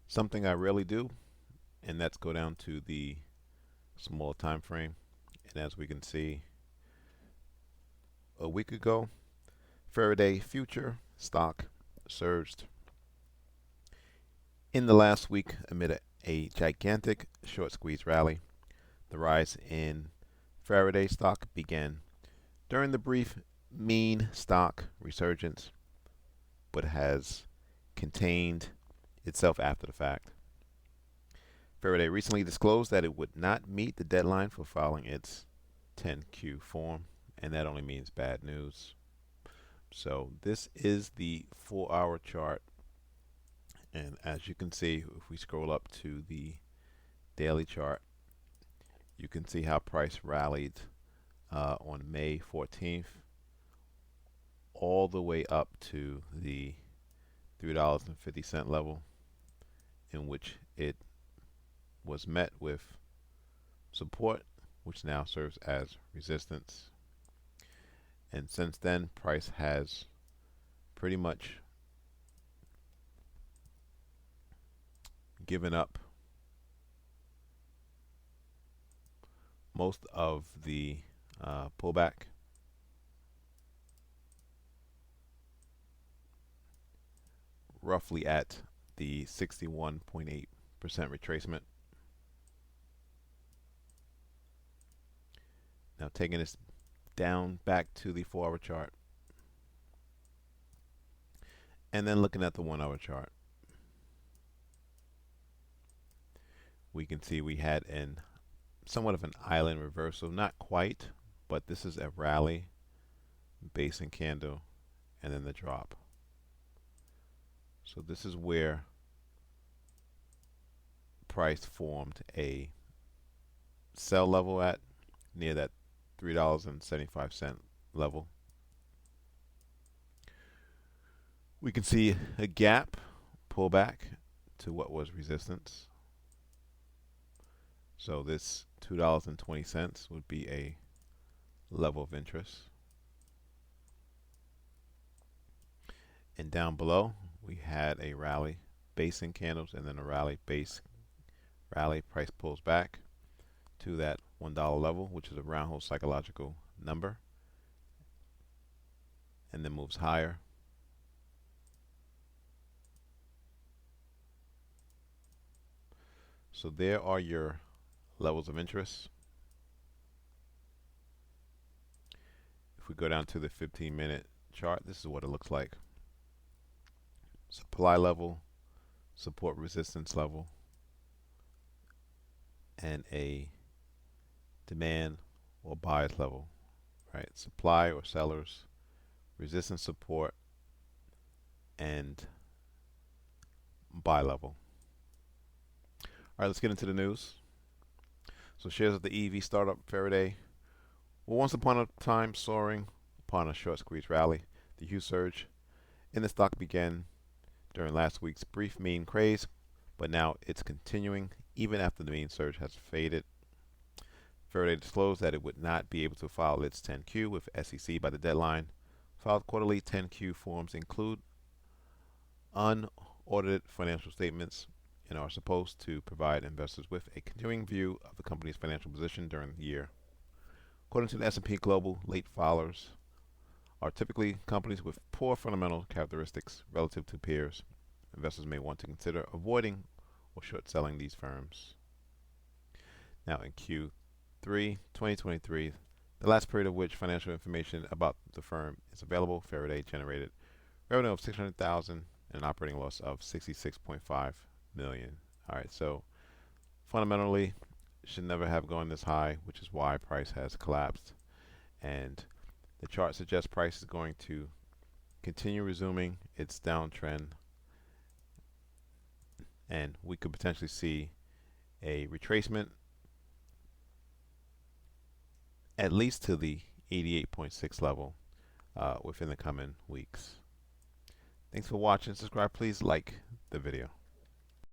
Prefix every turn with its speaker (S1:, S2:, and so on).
S1: Something I rarely do, and that's go down to the small time frame. And as we can see, a week ago, Faraday Future stock surged in the last week amid a gigantic short squeeze rally. The rise in Faraday stock began during the brief meme stock resurgence, but has contained itself after the fact. Faraday recently disclosed that it would not meet the deadline for filing its 10Q form, and that only means bad news. So this is the 4-hour chart, and as you can see, if we scroll up to the daily chart, you can see how price rallied on May 14th all the way up to the $3.50 level, in which it was met with support, which now serves as resistance. And since then, price has pretty much given up most of the pullback. Roughly at the 61.8% retracement. Now taking this down back to the 4-hour chart, and then looking at the 1-hour chart, we can see we had somewhat of an island reversal, not quite, but this is a rally, base and candle, and then the drop. So this is where price formed a sell level at near that $3.75 level. We can see a gap pull back to what was resistance. So this $2.20 would be a level of interest. And down below, we had a rally, base and candles, and then a rally, base, rally, price pulls back to that $1 level, which is a round hole psychological number, and then moves higher. So there are your levels of interest. If we go down to the 15-minute chart, this is what it looks like. Supply level, support resistance level, and a demand or bias level, right? Supply or sellers, resistance, support, and buy level. All right, let's get into the news. So shares of the EV startup Faraday were once upon a time soaring upon a short squeeze rally. The huge surge in the stock began during last week's brief meme craze, but now it's continuing even after the meme surge has faded. Faraday disclosed that it would not be able to file its 10Q with SEC by the deadline. Filed quarterly 10Q forms include unaudited financial statements and are supposed to provide investors with a continuing view of the company's financial position during the year. According to the S&P Global, late filers are typically companies with poor fundamental characteristics relative to peers. Investors may want to consider avoiding or short selling these firms. Now in Q3 2023, the last period of which financial information about the firm is available, Faraday generated revenue of $600,000 and an operating loss of $66.5 million. All right, so fundamentally, should never have gone this high, which is why price has collapsed. And the chart suggests price is going to continue resuming its downtrend, and we could potentially see a retracement at least to the 88.6 level within the coming weeks. Thanks for watching. Subscribe, please like the video.